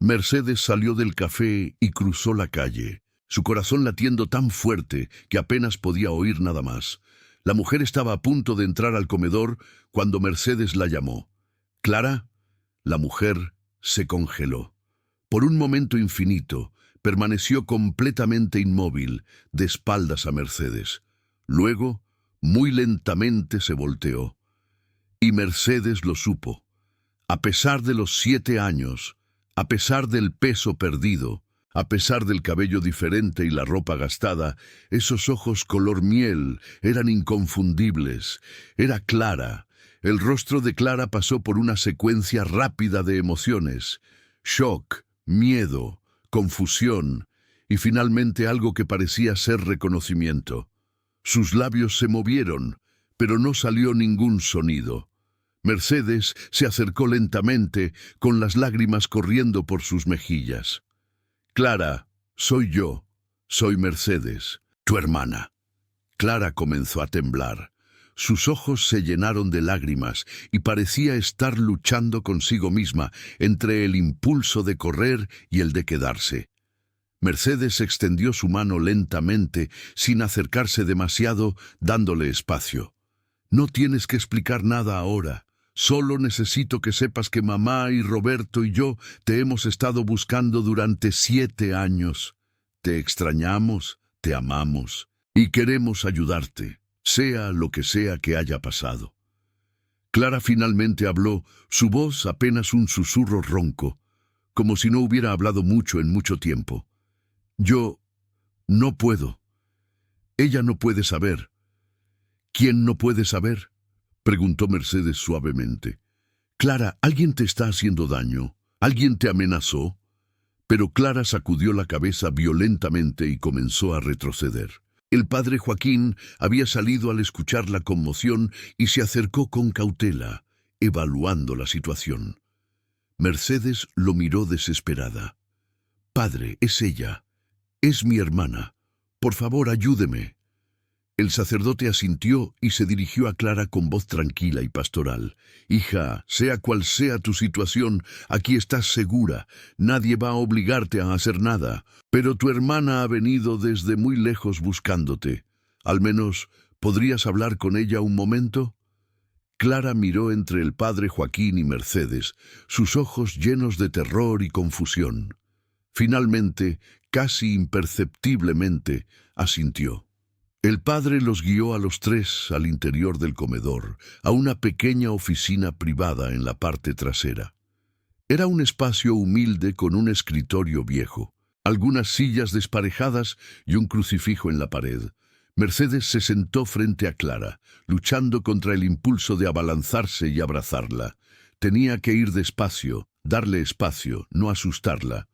Mercedes salió del café y cruzó la calle, su corazón latiendo tan fuerte que apenas podía oír nada más. La mujer estaba a punto de entrar al comedor cuando Mercedes la llamó. «¿Clara?» La mujer se congeló. Por un momento infinito, permaneció completamente inmóvil, de espaldas a Mercedes. Luego, muy lentamente se volteó. Y Mercedes lo supo. A pesar de los 7 años, a pesar del peso perdido, a pesar del cabello diferente y la ropa gastada, esos ojos color miel eran inconfundibles. Era Clara. El rostro de Clara pasó por una secuencia rápida de emociones. Shock, miedo, confusión y finalmente algo que parecía ser reconocimiento. Sus labios se movieron, pero no salió ningún sonido. Mercedes se acercó lentamente, con las lágrimas corriendo por sus mejillas. «Clara, soy yo, soy Mercedes, tu hermana». Clara comenzó a temblar. Sus ojos se llenaron de lágrimas y parecía estar luchando consigo misma entre el impulso de correr y el de quedarse. Mercedes extendió su mano lentamente, sin acercarse demasiado, dándole espacio. «No tienes que explicar nada ahora. Solo necesito que sepas que mamá y Roberto y yo te hemos estado buscando durante 7 años. Te extrañamos, te amamos y queremos ayudarte, sea lo que sea que haya pasado». Clara finalmente habló, su voz apenas un susurro ronco, como si no hubiera hablado mucho en mucho tiempo. «Yo no puedo. Ella no puede saber». «¿Quién no puede saber?», preguntó Mercedes suavemente. «Clara, ¿alguien te está haciendo daño? ¿Alguien te amenazó?». Pero Clara sacudió la cabeza violentamente y comenzó a retroceder. El padre Joaquín había salido al escuchar la conmoción y se acercó con cautela, evaluando la situación. Mercedes lo miró desesperada. «Padre, es ella. Es mi hermana. Por favor, ayúdeme». El sacerdote asintió y se dirigió a Clara con voz tranquila y pastoral. «Hija, sea cual sea tu situación, aquí estás segura. Nadie va a obligarte a hacer nada. Pero tu hermana ha venido desde muy lejos buscándote. Al menos, ¿podrías hablar con ella un momento?». Clara miró entre el padre Joaquín y Mercedes, sus ojos llenos de terror y confusión. Finalmente, casi imperceptiblemente, asintió. El padre los guió a los 3 al interior del comedor, a una pequeña oficina privada en la parte trasera. Era un espacio humilde con un escritorio viejo, algunas sillas desparejadas y un crucifijo en la pared. Mercedes se sentó frente a Clara, luchando contra el impulso de abalanzarse y abrazarla. Tenía que ir despacio, darle espacio, no asustarla.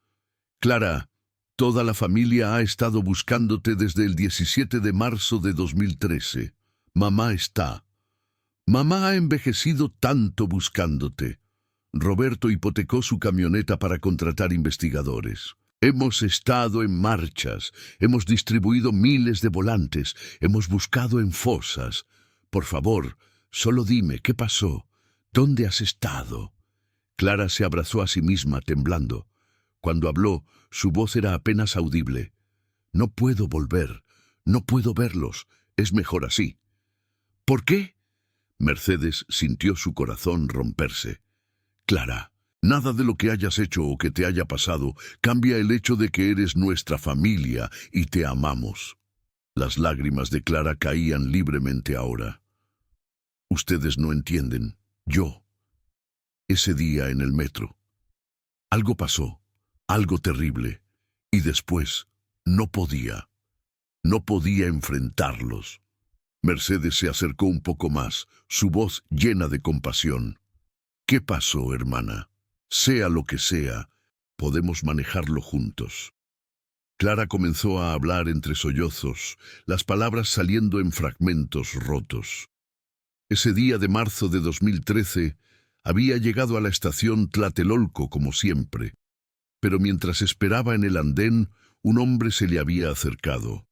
«Clara, toda la familia ha estado buscándote desde el 17 de marzo de 2013. Mamá está. Mamá ha envejecido tanto buscándote. Roberto hipotecó su camioneta para contratar investigadores. Hemos estado en marchas, hemos distribuido miles de volantes, hemos buscado en fosas. Por favor, solo dime, ¿qué pasó? ¿Dónde has estado?». Clara se abrazó a sí misma, temblando. Cuando habló, su voz era apenas audible. «No puedo volver, no puedo verlos, es mejor así». «¿Por qué?». Mercedes sintió su corazón romperse. «Clara, nada de lo que hayas hecho o que te haya pasado cambia el hecho de que eres nuestra familia y te amamos». Las lágrimas de Clara caían libremente ahora. «Ustedes no entienden. Yo. Ese día en el metro. Algo pasó. Algo terrible. Y después, no podía enfrentarlos». Mercedes se acercó un poco más, su voz llena de compasión. «¿Qué pasó, hermana? Sea lo que sea, podemos manejarlo juntos». Clara comenzó a hablar entre sollozos, las palabras saliendo en fragmentos rotos. «Ese día de marzo de 2013, Había llegado a la estación Tlatelolco como siempre, pero mientras esperaba en el andén, un hombre se le había acercado.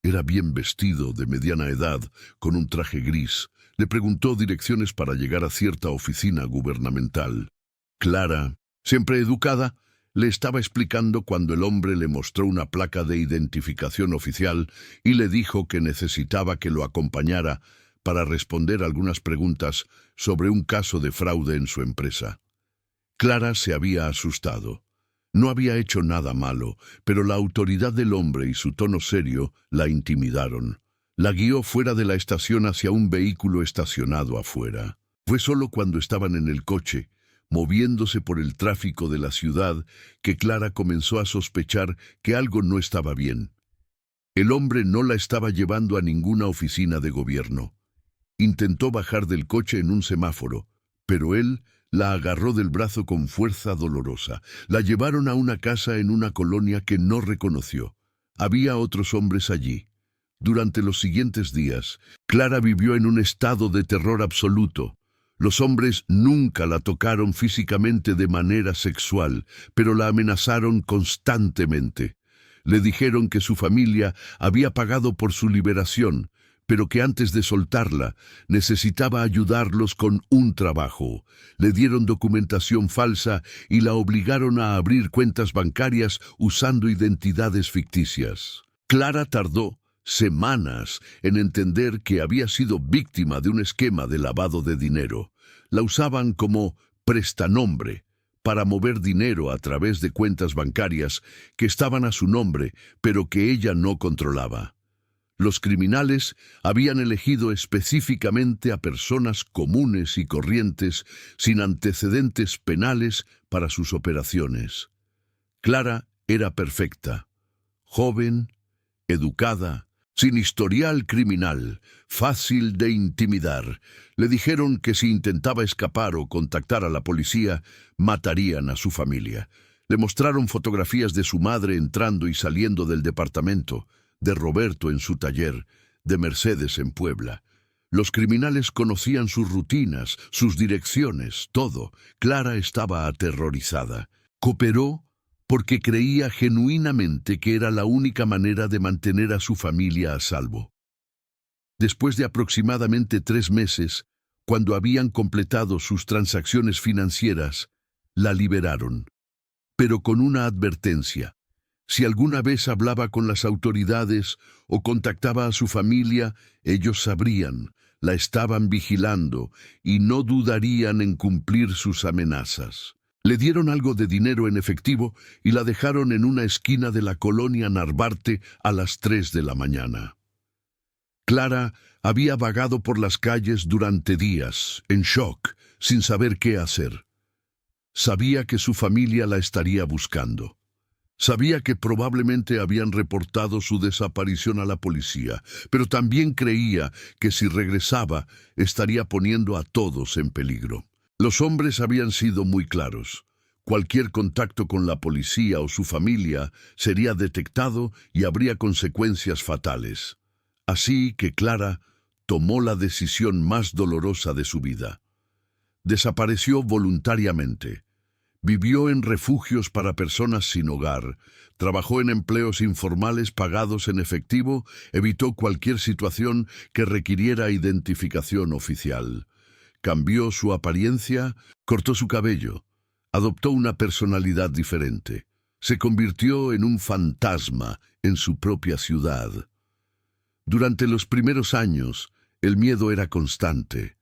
Era bien vestido, de mediana edad, con un traje gris. Le preguntó direcciones para llegar a cierta oficina gubernamental. Clara, siempre educada, le estaba explicando cuando el hombre le mostró una placa de identificación oficial y le dijo que necesitaba que lo acompañara para responder algunas preguntas sobre un caso de fraude en su empresa. Clara se había asustado. No había hecho nada malo, pero la autoridad del hombre y su tono serio la intimidaron. La guió fuera de la estación hacia un vehículo estacionado afuera. Fue solo cuando estaban en el coche, moviéndose por el tráfico de la ciudad, que Clara comenzó a sospechar que algo no estaba bien. El hombre no la estaba llevando a ninguna oficina de gobierno. Intentó bajar del coche en un semáforo, pero él la agarró del brazo con fuerza dolorosa. La llevaron a una casa en una colonia que no reconoció. Había otros hombres allí. Durante los siguientes días, Clara vivió en un estado de terror absoluto. Los hombres nunca la tocaron físicamente de manera sexual, pero la amenazaron constantemente. Le dijeron que su familia había pagado por su liberación, pero que antes de soltarla necesitaba ayudarlos con un trabajo. Le dieron documentación falsa y la obligaron a abrir cuentas bancarias usando identidades ficticias. Clara tardó semanas en entender que había sido víctima de un esquema de lavado de dinero. La usaban como prestanombre para mover dinero a través de cuentas bancarias que estaban a su nombre, pero que ella no controlaba. Los criminales habían elegido específicamente a personas comunes y corrientes sin antecedentes penales para sus operaciones. Clara era perfecta, joven, educada, sin historial criminal, fácil de intimidar. Le dijeron que si intentaba escapar o contactar a la policía, matarían a su familia. Le mostraron fotografías de su madre entrando y saliendo del departamento, de Roberto en su taller, de Mercedes en Puebla. Los criminales conocían sus rutinas, sus direcciones, todo. Clara estaba aterrorizada. Cooperó porque creía genuinamente que era la única manera de mantener a su familia a salvo. Después de aproximadamente 3 meses, cuando habían completado sus transacciones financieras, la liberaron, pero con una advertencia. Si alguna vez hablaba con las autoridades o contactaba a su familia, ellos sabrían, la estaban vigilando y no dudarían en cumplir sus amenazas. Le dieron algo de dinero en efectivo y la dejaron en una esquina de la colonia Narvarte a las 3 de la mañana. Clara había vagado por las calles durante días, en shock, sin saber qué hacer. Sabía que su familia la estaría buscando. Sabía que probablemente habían reportado su desaparición a la policía, pero también creía que si regresaba estaría poniendo a todos en peligro. Los hombres habían sido muy claros. Cualquier contacto con la policía o su familia sería detectado y habría consecuencias fatales. Así que Clara tomó la decisión más dolorosa de su vida. Desapareció voluntariamente. Vivió en refugios para personas sin hogar, trabajó en empleos informales pagados en efectivo, evitó cualquier situación que requiriera identificación oficial. Cambió su apariencia, cortó su cabello, adoptó una personalidad diferente. Se convirtió en un fantasma en su propia ciudad. Durante los primeros años, el miedo era constante.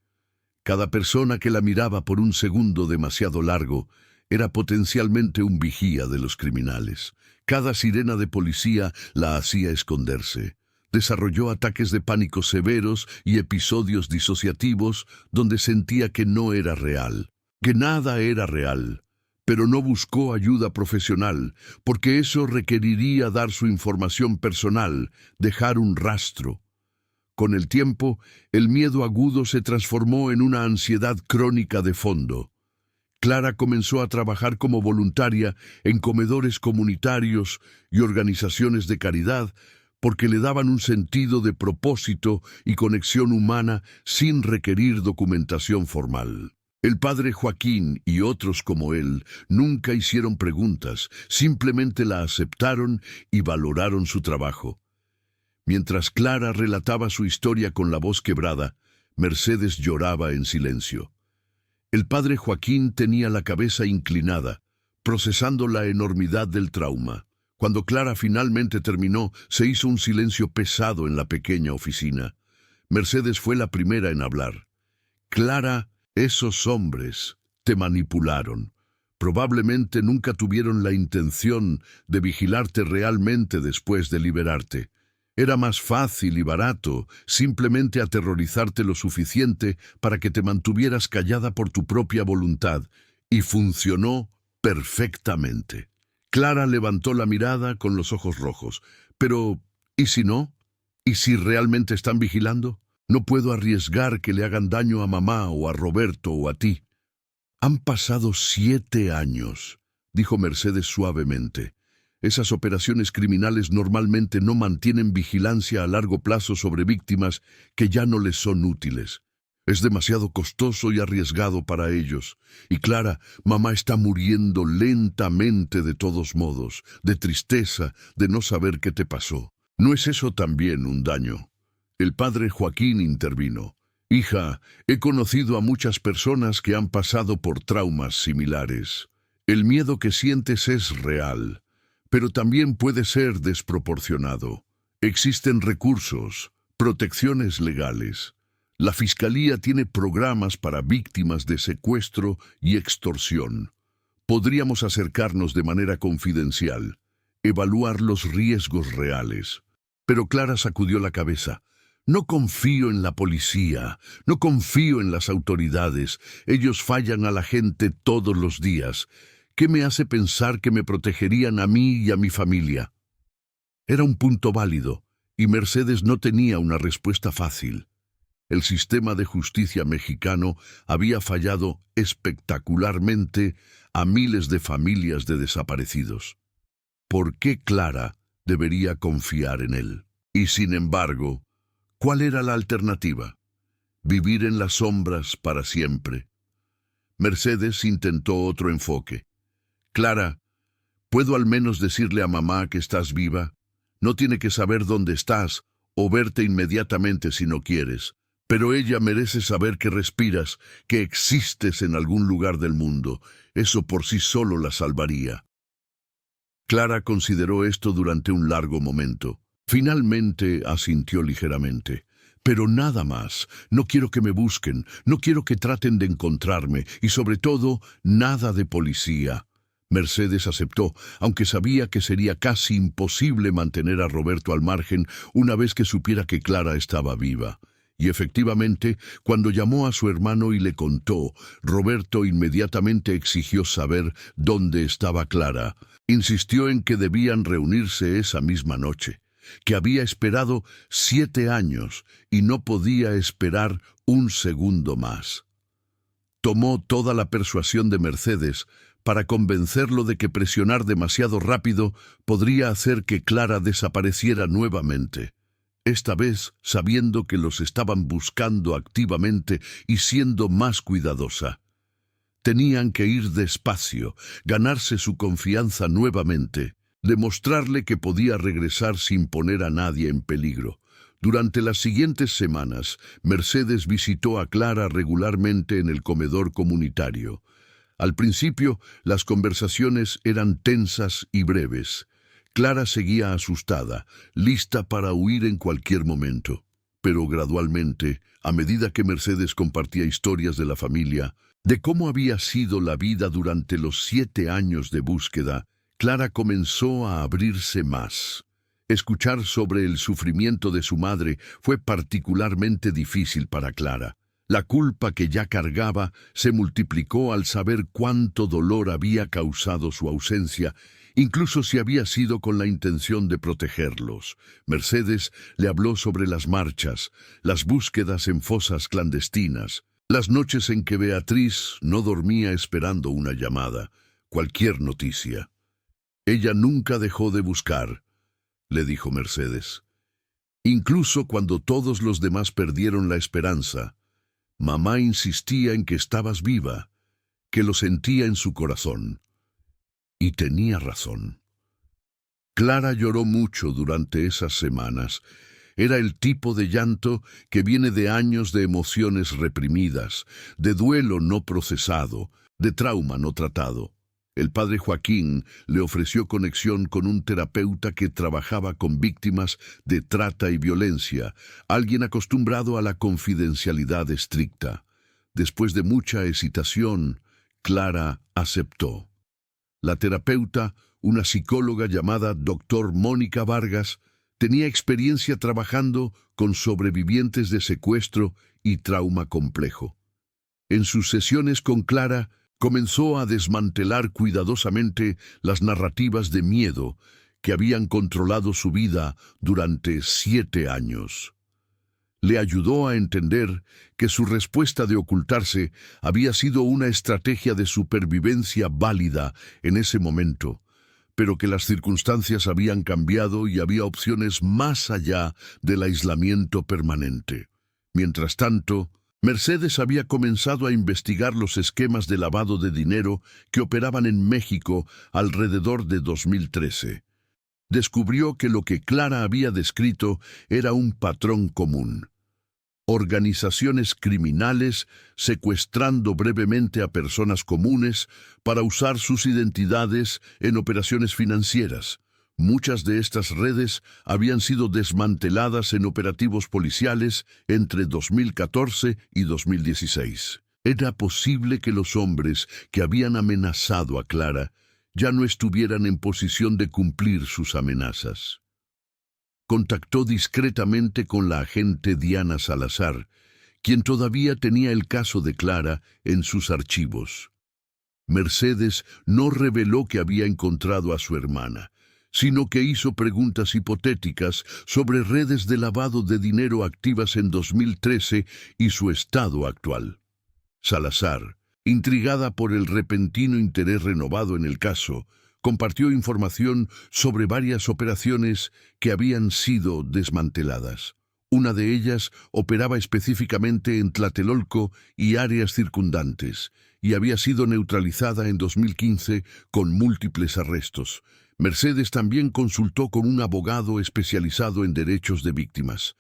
Cada persona que la miraba por un segundo demasiado largo era potencialmente un vigía de los criminales. Cada sirena de policía la hacía esconderse. Desarrolló ataques de pánico severos y episodios disociativos donde sentía que no era real, que nada era real. Pero no buscó ayuda profesional, porque eso requeriría dar su información personal, dejar un rastro. Con el tiempo, el miedo agudo se transformó en una ansiedad crónica de fondo. Clara comenzó a trabajar como voluntaria en comedores comunitarios y organizaciones de caridad porque le daban un sentido de propósito y conexión humana sin requerir documentación formal. El padre Joaquín y otros como él nunca hicieron preguntas, simplemente la aceptaron y valoraron su trabajo. Mientras Clara relataba su historia con la voz quebrada, Mercedes lloraba en silencio. El padre Joaquín tenía la cabeza inclinada, procesando la enormidad del trauma. Cuando Clara finalmente terminó, se hizo un silencio pesado en la pequeña oficina. Mercedes fue la primera en hablar. Clara, esos hombres te manipularon. Probablemente nunca tuvieron la intención de vigilarte realmente después de liberarte. Era más fácil y barato simplemente aterrorizarte lo suficiente para que te mantuvieras callada por tu propia voluntad, y funcionó perfectamente. Clara levantó la mirada con los ojos rojos. Pero, ¿y si no? ¿Y si realmente están vigilando? No puedo arriesgar que le hagan daño a mamá o a Roberto o a ti. Han pasado 7 años, dijo Mercedes suavemente. Esas operaciones criminales normalmente no mantienen vigilancia a largo plazo sobre víctimas que ya no les son útiles. Es demasiado costoso y arriesgado para ellos. Y Clara, mamá está muriendo lentamente de todos modos, de tristeza, de no saber qué te pasó. ¿No es eso también un daño? El padre Joaquín intervino. Hija, he conocido a muchas personas que han pasado por traumas similares. El miedo que sientes es real, pero también puede ser desproporcionado. Existen recursos, protecciones legales. La Fiscalía tiene programas para víctimas de secuestro y extorsión. Podríamos acercarnos de manera confidencial, evaluar los riesgos reales. Pero Clara sacudió la cabeza. No confío en la policía, no confío en las autoridades. Ellos fallan a la gente todos los días. ¿Qué me hace pensar que me protegerían a mí y a mi familia? Era un punto válido, y Mercedes no tenía una respuesta fácil. El sistema de justicia mexicano había fallado espectacularmente a miles de familias de desaparecidos. ¿Por qué Clara debería confiar en él? Y sin embargo, ¿cuál era la alternativa? ¿Vivir en las sombras para siempre? Mercedes intentó otro enfoque. Clara, ¿puedo al menos decirle a mamá que estás viva? No tiene que saber dónde estás o verte inmediatamente si no quieres, pero ella merece saber que respiras, que existes en algún lugar del mundo. Eso por sí solo la salvaría. Clara consideró esto durante un largo momento. Finalmente asintió ligeramente. Pero nada más. No quiero que me busquen, no quiero que traten de encontrarme, y sobre todo, nada de policía. Mercedes aceptó, aunque sabía que sería casi imposible mantener a Roberto al margen una vez que supiera que Clara estaba viva. Y efectivamente, cuando llamó a su hermano y le contó, Roberto inmediatamente exigió saber dónde estaba Clara. Insistió en que debían reunirse esa misma noche, que había esperado 7 años y no podía esperar un segundo más. Tomó toda la persuasión de Mercedes para convencerlo de que presionar demasiado rápido podría hacer que Clara desapareciera nuevamente, esta vez sabiendo que los estaban buscando activamente y siendo más cuidadosa. Tenían que ir despacio, ganarse su confianza nuevamente, demostrarle que podía regresar sin poner a nadie en peligro. Durante las siguientes semanas, Mercedes visitó a Clara regularmente en el comedor comunitario. Al principio, las conversaciones eran tensas y breves. Clara seguía asustada, lista para huir en cualquier momento. Pero gradualmente, a medida que Mercedes compartía historias de la familia, de cómo había sido la vida durante los 7 años de búsqueda, Clara comenzó a abrirse más. Escuchar sobre el sufrimiento de su madre fue particularmente difícil para Clara. La culpa que ya cargaba se multiplicó al saber cuánto dolor había causado su ausencia, incluso si había sido con la intención de protegerlos. Mercedes le habló sobre las marchas, las búsquedas en fosas clandestinas, las noches en que Beatriz no dormía esperando una llamada, cualquier noticia. Ella nunca dejó de buscar, le dijo Mercedes. Incluso cuando todos los demás perdieron la esperanza, Mamá insistía en que estabas viva, que lo sentía en su corazón. Y tenía razón. Clara lloró mucho durante esas semanas. Era el tipo de llanto que viene de años de emociones reprimidas, de duelo no procesado, de trauma no tratado. El padre Joaquín le ofreció conexión con un terapeuta que trabajaba con víctimas de trata y violencia, alguien acostumbrado a la confidencialidad estricta. Después de mucha hesitación, Clara aceptó. La terapeuta, una psicóloga llamada Dr. Mónica Vargas, tenía experiencia trabajando con sobrevivientes de secuestro y trauma complejo. En sus sesiones con Clara, comenzó a desmantelar cuidadosamente las narrativas de miedo que habían controlado su vida durante 7 años. Le ayudó a entender que su respuesta de ocultarse había sido una estrategia de supervivencia válida en ese momento, pero que las circunstancias habían cambiado y había opciones más allá del aislamiento permanente. Mientras tanto, Mercedes había comenzado a investigar los esquemas de lavado de dinero que operaban en México alrededor de 2013. Descubrió que lo que Clara había descrito era un patrón común. Organizaciones criminales secuestrando brevemente a personas comunes para usar sus identidades en operaciones financieras. Muchas de estas redes habían sido desmanteladas en operativos policiales entre 2014 y 2016. Era posible que los hombres que habían amenazado a Clara ya no estuvieran en posición de cumplir sus amenazas. Contactó discretamente con la agente Diana Salazar, quien todavía tenía el caso de Clara en sus archivos. Mercedes no reveló que había encontrado a su hermana, sino que hizo preguntas hipotéticas sobre redes de lavado de dinero activas en 2013 y su estado actual. Salazar, intrigada por el repentino interés renovado en el caso, compartió información sobre varias operaciones que habían sido desmanteladas. Una de ellas operaba específicamente en Tlatelolco y áreas circundantes, y había sido neutralizada en 2015 con múltiples arrestos. Mercedes también consultó con un abogado especializado en derechos de víctimas.